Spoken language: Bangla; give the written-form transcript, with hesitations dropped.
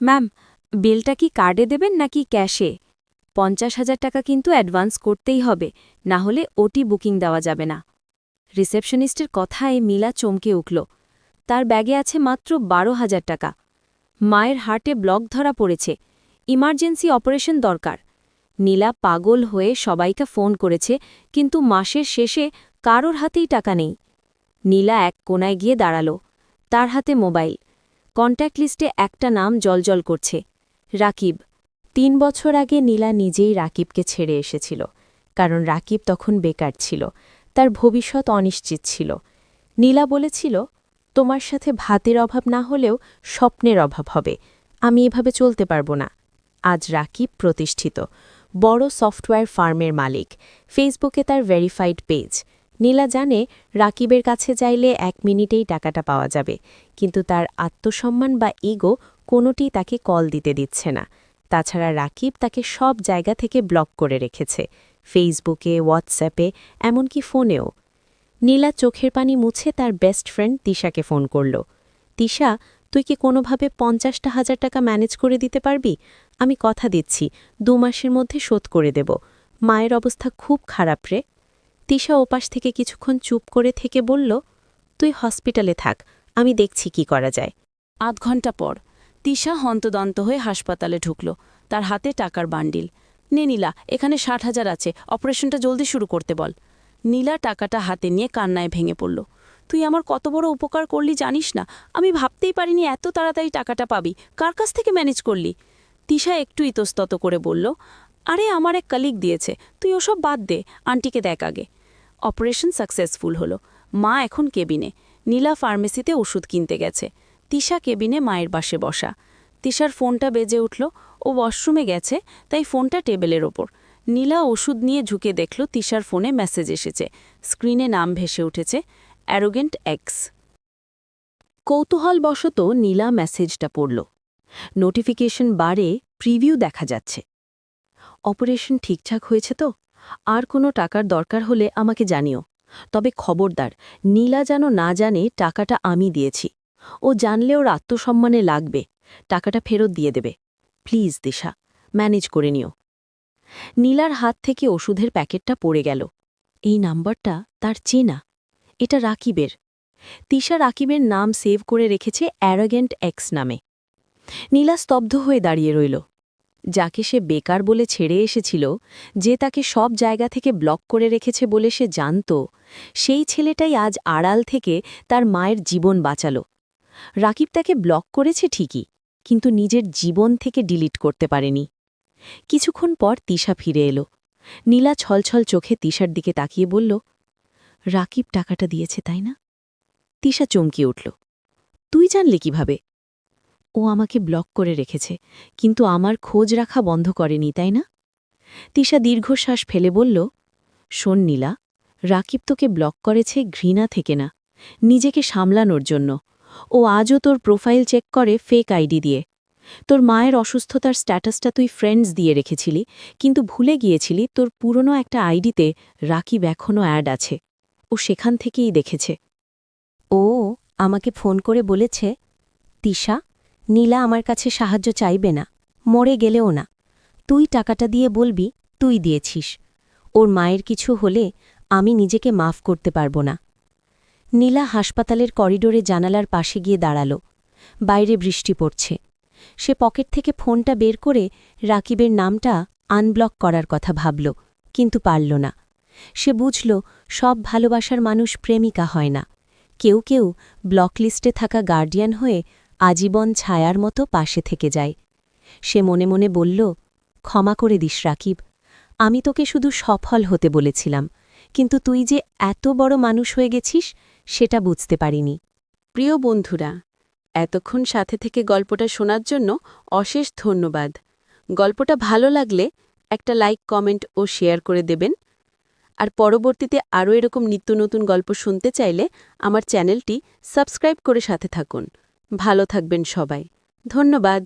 ম্যাম, বিলটা কি কার্ডে দেবেন নাকি ক্যাশে? 50,000 টাকা কিন্তু অ্যাডভান্স করতেই হবে, না হলে ওটি বুকিং দেওয়া যাবে না। রিসেপশনিস্টের কথায় নীলা চমকে উঠল। তার ব্যাগে আছে মাত্র 12,000 টাকা। মায়ের হার্টে ব্লক ধরা পড়েছে, ইমার্জেন্সি অপারেশন দরকার। নীলা পাগল হয়ে সবাইকে ফোন করেছে, কিন্তু মাসের শেষে কারোর হাতেই টাকা নেই। নীলা এক কোনায় গিয়ে দাঁড়াল। তার হাতে মোবাইল। কন্ট্যাক্ট লিস্টে একটা নাম জলজল করছে, রাকিব। 3 বছর আগে নীলা নিজেই রাকিবকে ছেড়ে এসেছিল, কারণ রাকিব তখন বেকার ছিল, তার ভবিষ্যৎ অনিশ্চিত ছিল। নীলা বলেছিল, তোমার সাথে ভাতের অভাব না হলেও স্বপ্নের অভাব হবে, আমি এভাবে চলতে পারব না। আজ রাকিব প্রতিষ্ঠিত, বড় সফটওয়্যার ফার্মের মালিক, ফেসবুকে তার ভেরিফাইড পেজ। নীলা জানে রাকিবের কাছে চাইলে 1 মিনিটেই টাকাটা পাওয়া যাবে, কিন্তু তার আত্মসম্মান বা ইগো কোনোটিই তাকে কল দিতে দিচ্ছে না। তাছাড়া রাকিব তাকে সব জায়গা থেকে ব্লক করে রেখেছে, ফেসবুকে, হোয়াটসঅ্যাপে, এমনকি ফোনেও। নীলা চোখের পানি মুছে তার বেস্ট ফ্রেন্ড তিশাকে ফোন করল। তিশা, তুই কি কোনোভাবে 50,000 টাকা ম্যানেজ করে দিতে পারবি? আমি কথা দিচ্ছি 2 মাসের মধ্যে শোধ করে দেব। মায়ের অবস্থা খুব খারাপ রে। তিশা ওপাশ থেকে কিছুক্ষণ চুপ করে থেকে বলল, তুই হসপিটালে থাক, আমি দেখছি কি করা যায়। 8 ঘন্টা পর তিশা হন্তদন্ত হয়ে হাসপাতালে ঢুকল, তার হাতে টাকার বান্ডিল। নে নীলা, এখানে 60,000 আছে, অপারেশনটা জলদি শুরু করতে বল। নীলা টাকাটা হাতে নিয়ে কান্নায় ভেঙে পড়ল। তুই আমার কত বড় উপকার করলি জানিস না, আমি ভাবতেই পারিনি এত তাড়াতাড়ি টাকাটা পাবি, কার কাছ থেকে ম্যানেজ করলি? তিশা একটু ইতস্তত করে বলল, আরে আমার এক কলিগ দিয়েছে, তুই ওসব বাদ দে, আন্টিকে দেখ আগে। অপারেশন সাকসেসফুল হলো, মা এখন কেবিনে, নীলা ফার্মেসিতে ওষুধ কিনতে গেছে। তিশা কেবিনে মায়ের পাশে বসা। তিশার ফোনটা বেজে উঠল, ও ওয়াশরুমে গেছে, তাই ফোনটা টেবিলের ওপর। নীলা ওষুধ নিয়ে ঝুঁকে দেখল তিশার ফোনে মেসেজ এসেছে, স্ক্রিনে নাম ভেসে উঠেছে, অ্যারোগেন্ট এক্স। কৌতূহলবশত নীলা মেসেজটা পড়ল। নোটিফিকেশন বারে প্রিভিউ দেখা যাচ্ছে। অপারেশন ঠিকঠাক হয়েছে তো? আর কোনো টাকার দরকার হলে আমাকে জানিও। তবে খবরদার, নীলা যেন না জানে টাকাটা আমি দিয়েছি। ও জানলে ওর আত্মসম্মানে লাগবে, টাকাটা ফেরত দিয়ে দেবে। প্লিজ দিশা, ম্যানেজ করে নিও। নীলার হাত থেকে ওষুধের প্যাকেটটা পড়ে গেল। এই নাম্বারটা তার চেনা, এটা রাকিবের। তিশা রাকিবের নাম সেভ করে রেখেছে অ্যারোগেন্ট এক্স নামে। নীলা স্তব্ধ হয়ে দাঁড়িয়ে রইল। যাকে সে বেকার বলে ছেড়ে এসেছিল, যে তাকে সব জায়গা থেকে ব্লক করে রেখেছে বলে সে জানত, সেই ছেলেটাই আজ আড়াল থেকে তার মায়ের জীবন বাঁচাল। রাকিব তাকে ব্লক করেছে ঠিকই, কিন্তু নিজের জীবন থেকে ডিলিট করতে পারেনি। কিছুক্ষণ পর তিশা ফিরে এলো। নীলা ছলছল চোখে তিশার দিকে তাকিয়ে বলল, রাকিব টাকাটা দিয়েছে তাই না? তিশা চমকিয়ে উঠল। তুই জানলি কিভাবে? ও আমাকে ব্লক করে রেখেছে, কিন্তু আমার খোঁজ রাখা বন্ধ করেনি তাই না? তিশা দীর্ঘশ্বাস ফেলে বলল, শোন নীলা, রাকিব তোকে ব্লক করেছে ঘৃণা থেকে না, নিজেকে সামলানোর জন্য। ও আজও তোর প্রোফাইল চেক করে ফেক আইডি দিয়ে। তোর মায়ের অসুস্থতার স্ট্যাটাসটা তুই ফ্রেন্ডস দিয়ে রেখেছিলি, কিন্তু ভুলে গিয়েছিলি তোর পুরনো একটা আইডিতে রাকিব এখনও অ্যাড আছে। ও সেখান থেকেই দেখেছে। ও আমাকে ফোন করে বলেছে, তিশা, নীলা আমার কাছে সাহায্য চাইবে না, মরে গেলেও না। তুই টাকাটা দিয়ে বলবি তুই দিয়েছিস। ওর মায়ের কিছু হলে আমি নিজেকে মাফ করতে পারব না। নীলা হাসপাতালের করিডোরে জানালার পাশে গিয়ে দাঁড়াল। বাইরে বৃষ্টি পড়ছে। সে পকেট থেকে ফোনটা বের করে রাকিবের নামটা আনব্লক করার কথা ভাবল, কিন্তু পারল না। সে বুঝল, সব ভালোবাসার মানুষ প্রেমিকা হয় না। কেউ কেউ ব্লকলিস্টে থাকা গার্ডিয়ান হয়ে আজীবন ছায়ার মতো পাশে থেকে যায়। সে মনে মনে বলল, ক্ষমা করে দিস রাকিব, আমি তোকে শুধু সফল হতে বলেছিলাম, কিন্তু তুই যে এত বড় মানুষ হয়ে গেছিস সেটা বুঝতে পারিনি। প্রিয় বন্ধুরা, এতক্ষণ সাথে থেকে গল্পটা শোনার জন্য অশেষ ধন্যবাদ। গল্পটা ভালো লাগলে একটা লাইক, কমেন্ট ও শেয়ার করে দেবেন। আর পরবর্তীতে আরও এরকম নিত্য নতুন গল্প শুনতে চাইলে আমার চ্যানেলটি সাবস্ক্রাইব করে সাথে থাকুন। ভালো থাকবেন সবাই। ধন্যবাদ।